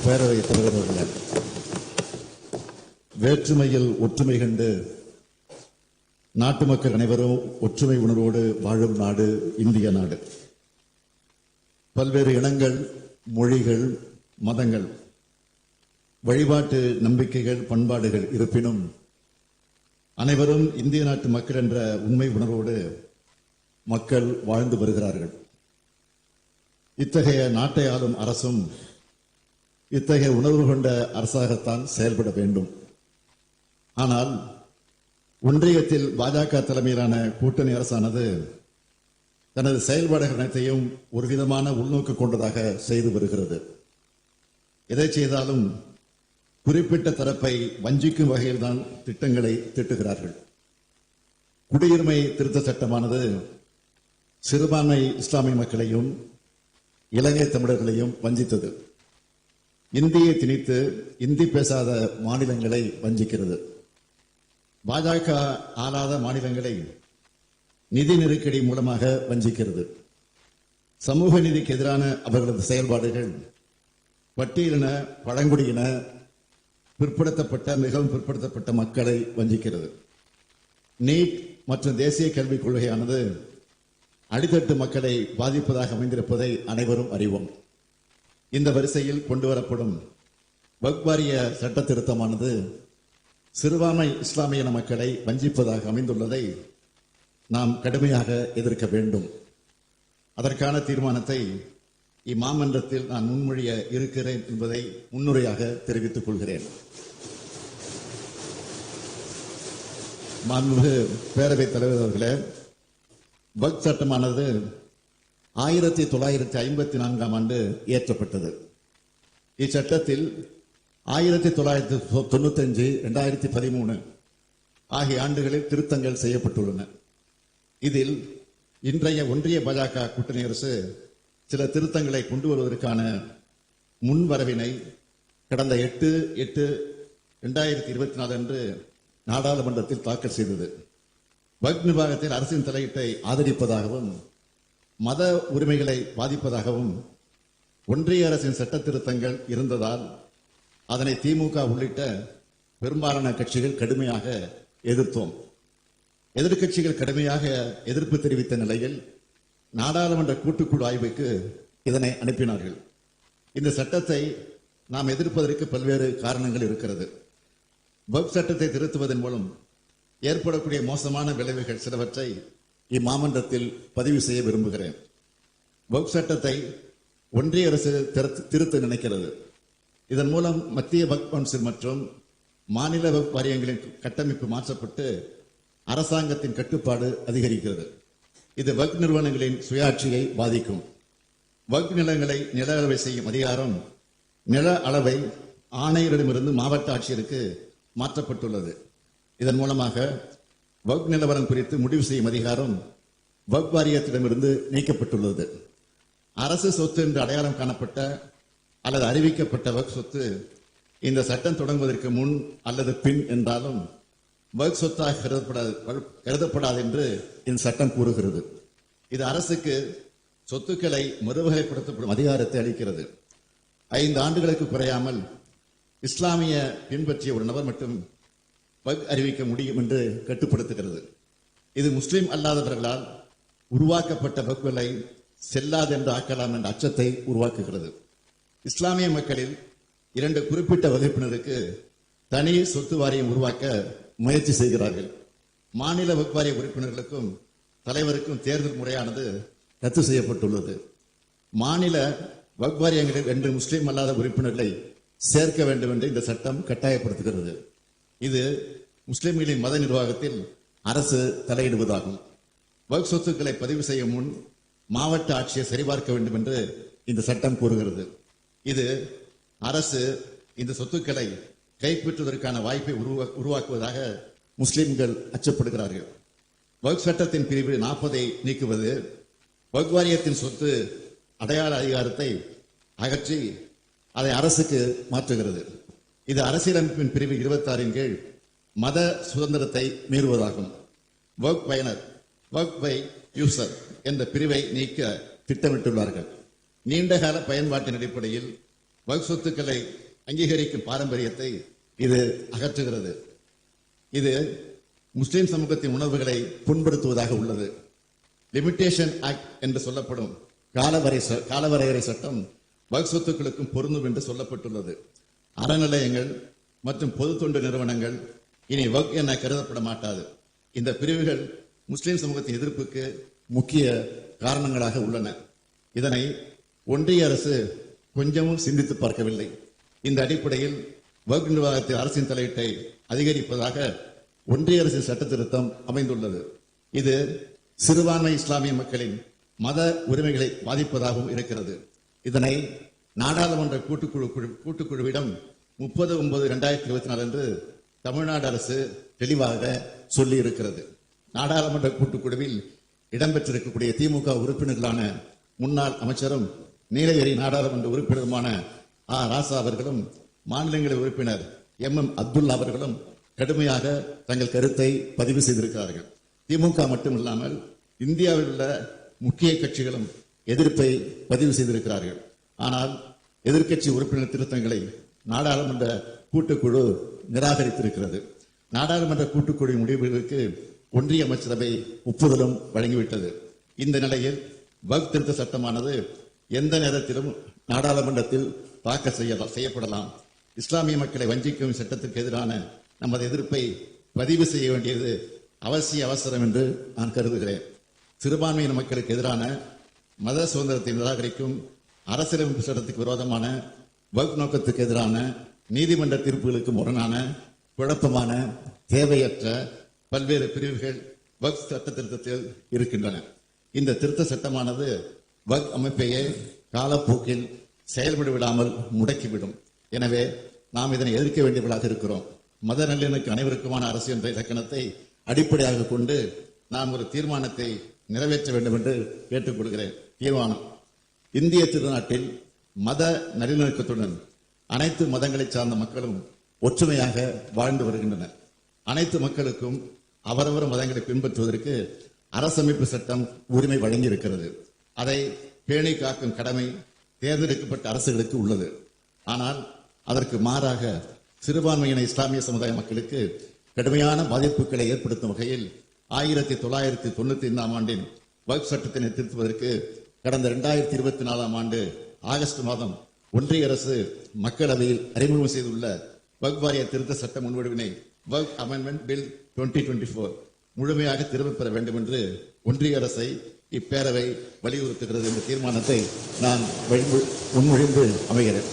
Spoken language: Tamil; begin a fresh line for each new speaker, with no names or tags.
பேரவைத் தலைவர் அவர்களே, வேற்றுமையில் ஒற்றுமை கண்டு நாட்டு மக்கள் அனைவரும் ஒற்றுமை உணர்வோடு வாழும் நாடு இந்திய நாடு. பல்வேறு இனங்கள், மொழிகள், மதங்கள், வழிபாட்டு நம்பிக்கைகள், பண்பாடுகள் இருப்பினும் அனைவரும் இந்திய நாட்டு மக்கள் என்ற உண்மை உணர்வோடு மக்கள் வாழ்ந்து வருகிறார்கள். இத்தகைய நாட்டை ஆளும் அரசும் இத்தகைய உணர்வு கொண்ட அரசாகத்தான் செயல்பட வேண்டும். ஆனால் ஒன்றியத்தில் பாஜக தலைமையிலான கூட்டணி அரசானது தனது செயல்பாடுகள் அனைத்தையும் ஒரு விதமான உள்நோக்கு கொண்டதாக செய்து வருகிறது. எதை செய்தாலும் குறிப்பிட்ட தரப்பை வஞ்சிக்கும் வகையில் தான் திட்டங்களை தீட்டுகிறார்கள். குடியுரிமை திருத்த சட்டமானது சிறுபான்மை இஸ்லாமிய மக்களையும் இலங்கை தமிழர்களையும் வஞ்சித்தது. இந்தியை திணித்து இந்தி பேசாத மாநிலங்களை வஞ்சிக்கிறது. பாஜக ஆளாத மாநிலங்களை நிதி நெருக்கடி மூலமாக வஞ்சிக்கிறது. சமூக நீதிக்கு எதிரான அவர்களது செயல்பாடுகள் பட்டியலின, பழங்குடியின, பிற்படுத்தப்பட்ட, மிகவும் பிற்படுத்தப்பட்ட மக்களை வஞ்சிக்கிறது. நீட் மற்றும் தேசிய கல்விக் கொள்கையானது அடித்தட்டு மக்களை பாதிப்பதாக அமைந்திருப்பதை அனைவரும் அறிவோம். இந்த வரிசையில் கொண்டுவரப்படும் வக்ஃப் வாரிய சட்ட திருத்தமானது சிறுபான்மை இஸ்லாமிய மக்களை வஞ்சிப்பதாக அமைந்துள்ளதை நாம் கடுமையாக எதிர்க்க வேண்டும். அதற்கான தீர்மானத்தை இம்மாமன்றத்தில் நான் முன்மொழிய இருக்கிறேன் என்பதை முன்னுரையாக தெரிவித்துக் கொள்கிறேன். மாண்புமிகு பேரவைத் தலைவர் அவர்களே, வக்ஃப் சட்டமானது 1954ஆம் ஆண்டு இயற்றப்பட்டது. இச்சட்டத்தில் 1995, 2013 ஆகிய ஆண்டுகளில் திருத்தங்கள் செய்யப்பட்டுள்ளன. இதில் இன்றைய ஒன்றிய பாஜக கூட்டணி அரசு சில திருத்தங்களை கொண்டு வருவதற்கான முன்வரவினை கடந்த 8/8/2024 அன்று நாடாளுமன்றத்தில் தாக்கல் செய்தது. வக்ஃப் நிர்வாகத்தில் அரசின் தலையீட்டை ஆதரிப்பதாகவும் மத உரிமைகளை பாதிப்பதாகவும் ஒன்றிய அரசின் சட்ட திருத்தங்கள் இருந்ததால் அதனை திமுக உள்ளிட்ட பெரும்பாலான கட்சிகள் கடுமையாக எதிர்த்தோம். எதிர்க்கட்சிகள் கடுமையாக எதிர்ப்பு தெரிவித்த நிலையில் நாடாளுமன்ற கூட்டுக்குழு ஆய்வுக்கு இதனை அனுப்பினார்கள். இந்த சட்டத்தை நாம் எதிர்ப்பதற்கு பல்வேறு காரணங்கள் இருக்கிறது. வக்ஃப் சட்டத்தை திருத்துவதன் மூலம் ஏற்படக்கூடிய மோசமான விளைவுகள் சிலவற்றை இம்மாமன்றத்தில் பதிவு செய்ய விரும்புகிறேன். வக்ஃப் சட்டத்தை ஒன்றிய அரசு திருத்த நினைக்கிறது. இதன் மூலம் மத்திய வக்ஃப் கவுன்சில் மற்றும் மாநில வக்ஃப் வாரியங்களின் கட்டமைப்பு மாற்றப்பட்டு அரசாங்கத்தின் கட்டுப்பாடு அதிகரிக்கிறது. இது வக்ஃப் நிறுவனங்களின் சுயாட்சியை பாதிக்கும். வக்ஃப் நிலங்களை நில அளவை செய்யும் அதிகாரம் நில அளவை ஆணையரிடமிருந்து மாவட்ட ஆட்சியருக்கு மாற்றப்பட்டுள்ளது. இதன் மூலமாக வக்ஃப் நிலவரம் குறித்து முடிவு செய்யும் அதிகாரம் வக்ஃப் வாரியத்திடமிருந்து நீக்கப்பட்டுள்ளது. அரசு சொத்து என்று அடையாளம் காணப்பட்ட அல்லது அறிவிக்கப்பட்ட வக்ஃப் சொத்து இந்த சட்டம் தொடங்குவதற்கு முன் அல்லது பின் என்றாலும் வக்ஃப் சொத்தாக கருதப்படாது என்று இந்த சட்டம் கூறுகிறது. இது அரசுக்கு சொத்துக்களை மறுவகைப்படுத்தப்படும் அதிகாரத்தை அளிக்கிறது. 5 ஆண்டுகளுக்கு குறையாமல் இஸ்லாமிய பின்பற்றிய ஒரு நபர் மட்டும் வக்ஃப் அறிவிக்க முடியும் என்று கட்டுப்படுத்துகிறது. இது முஸ்லிம் அல்லாதவர்களால் உருவாக்கப்பட்ட வக்ஃப்களை செல்லாது என்று ஆக்கலாம் என்ற அச்சத்தை உருவாக்குகிறது. இஸ்லாமிய மக்களில் 2 குறிப்பிட்ட வகுப்பினருக்கு தனி சொத்து வாரியம் உருவாக்க முயற்சி செய்கிறார்கள். மாநில வக்ஃப் வாரிய உறுப்பினர்களுக்கும் தலைவருக்கும் தேர்தல் முறையானது ரத்து செய்யப்பட்டுள்ளது. மாநில வக்ஃப் வாரியங்களில் 2 முஸ்லிம் அல்லாத உறுப்பினர்களை சேர்க்க வேண்டும் என்று இந்த சட்டம் கட்டாயப்படுத்துகிறது. இது முஸ்லிம்களின் மத நிர்வாகத்தில் அரசு தலையிடுவதாகும். வக்ஃப் சொத்துக்களை பதிவு செய்யும் முன் மாவட்ட ஆட்சியை சரிபார்க்க வேண்டும் என்று இந்த சட்டம் கூறுகிறது. இது அரசு இந்த சொத்துக்களை கைப்பற்றுவதற்கான வாய்ப்பை உருவாக்குவதாக முஸ்லிம்கள் அச்சப்படுகிறார்கள். வக்ஃப் சட்டத்தின் பிரிவு 40 நீக்குவது வக்ஃப் வாரியத்தின் சொத்து அடையாள அதிகாரத்தை அகற்றி அதை அரசுக்கு மாற்றுகிறது. இது அரசியலமைப்பின் பிரிவு 26 கீழ் மத சுதந்திரத்தை மீறுவதாகும். வக்ஃப் பயனர், வக்ஃப் பை யூசர் என்ற பிரிவை நீக்க திட்டமிட்டுள்ளார்கள். நீண்டகால பயன்பாட்டின் அடிப்படையில் வக்ஃப் சொத்துக்களை அங்கீகரிக்கும் பாரம்பரியத்தை இது அகற்றுகிறது. இது முஸ்லிம் சமூகத்தின் உணர்வுகளை புண்படுத்துவதாக உள்ளது. லிமிட்டேஷன் ஆக்ட் என்று சொல்லப்படும் காலவரையறை சட்டம் வக்ஃப் சொத்துக்களுக்கும் பொருந்தும் என்று சொல்லப்பட்டுள்ளது. அறநிலையங்கள் மற்றும் பொது தொண்டு நிறுவனங்கள் இனி வக்ஃப் என கருதப்பட மாட்டாது. இந்த பிரிவுகள் முஸ்லிம் சமூகத்தின் எதிர்ப்புக்கு முக்கிய காரணங்களாக உள்ளன. இதனை ஒன்றிய அரசு கொஞ்சமும் சிந்தித்து பார்க்கவில்லை. இந்த அடிப்படையில் வக்ஃப் நிர்வாகத்தில் அரசின் தலையீட்டை அதிகரிப்பதாக ஒன்றிய அரசின் சட்ட திருத்தம் அமைந்துள்ளது. இது சிறுபான்மை இஸ்லாமிய மக்களின் மத உரிமைகளை பாதிப்பதாகவும் இருக்கிறது. இதனை நாடாளுமன்ற கூட்டுக்குழுவிடம் 30/9/2024 அன்று தமிழ்நாடு அரசு தெளிவாக சொல்லி இருக்கிறது. நாடாளுமன்ற கூட்டுக்குழுவில் இடம்பெற்றிருக்கக்கூடிய திமுக உறுப்பினர்களான முன்னாள் அமைச்சரும் நீலகிரி நாடாளுமன்ற உறுப்பினருமான ராசா அவர்களும் மாநிலங்களவை உறுப்பினர் MM அப்துல்லா அவர்களும் கடுமையாக தங்கள் கருத்தை பதிவு செய்திருக்கிறார்கள். திமுக மட்டுமில்லாமல் இந்தியாவில் உள்ள முக்கிய கட்சிகளும் எதிர்ப்பை பதிவு செய்திருக்கிறார்கள். ஆனால் எதிர்க்கட்சி உறுப்பினர் திருத்தங்களை நாடாளுமன்ற கூட்டுக்குழு நிராகரித்திருக்கிறது. நாடாளுமன்ற கூட்டுக்குழு முடிவுகளுக்கு ஒன்றிய அமைச்சரவை ஒப்புதலும் வழங்கிவிட்டது. இந்த நிலையில் வக்ஃப் திருத்த சட்டமானது எந்த நேரத்திலும் நாடாளுமன்றத்தில் தாக்கல் செய்யப்படலாம். இஸ்லாமிய மக்களை வஞ்சிக்கும் சட்டத்திற்கு எதிரான நமது எதிர்ப்பை பதிவு செய்ய வேண்டியது அவசியம் என்று நான் கருதுகிறேன். சிறுபான்மையின மக்களுக்கு எதிரான மத சுதந்திரத்தை நிராகரிக்கும் அரசியலமைப்பு சட்டத்துக்கு விரோதமான வக்ஃப் நோக்கத்துக்கு எதிரான நீதிமன்ற தீர்ப்புகளுக்கு முரணான குழப்பமான தேவையற்ற பல்வேறு பிரிவுகள் வக்ஃப் சட்ட திருத்தத்தில் இருக்கின்றன. இந்த திருத்த சட்டமானது வக்ஃப் அமைப்பையே காலப்போக்கில் செயல்பட விடாமல் முடக்கிவிடும். எனவே நாம் இதனை எதிர்க்க வேண்டியவர்களாக இருக்கிறோம். மத நல்லிணக்கு அனைவருக்குமான அரசு என்ற இலக்கணத்தை அடிப்படையாக கொண்டு நாம் ஒரு தீர்மானத்தை நிறைவேற்ற வேண்டும் என்று கேட்டுக்கொள்கிறேன். தீர்மானம்: இந்திய திருநாட்டில் மத நல்லிணக்கத்துடன் அனைத்து மதங்களை சார்ந்த மக்களும் ஒற்றுமையாக வாழ்ந்து வருகின்றனர். அனைத்து மக்களுக்கும் அவரவர் மதங்களை பின்பற்றுவதற்கு அரசமைப்பு சட்டம் உரிமை வழங்கி இருக்கிறது. அதை பேணி காக்கும் கடமை தேர்ந்தெடுக்கப்பட்ட அரசுகளுக்கு உள்ளது. ஆனால் அதற்கு மாறாக சிறுபான்மையின இஸ்லாமிய சமுதாய மக்களுக்கு கடுமையான பாதிப்புகளை ஏற்படுத்தும் வகையில் 1995 ஆண்டின் வக்ஃப் சட்டத்தினை திருத்துவதற்கு கடந்த 2024 ஆண்டு ஆகஸ்ட் மாதம் ஒன்றிய அரசு மக்களவையில் அறிமுகம் செய்துள்ள வக்ஃப் வாரிய திருத்த சட்ட முன்வடிவினை வக்ஃப் அமெண்ட்மெண்ட் பில் 2024 முழுமையாக திரும்பப் பெற வேண்டும் என்று ஒன்றிய அரசை இப்பேரவை வலியுறுத்துகிறது என்ற தீர்மானத்தை நான் முன்மொழிந்து அமைகிறேன்.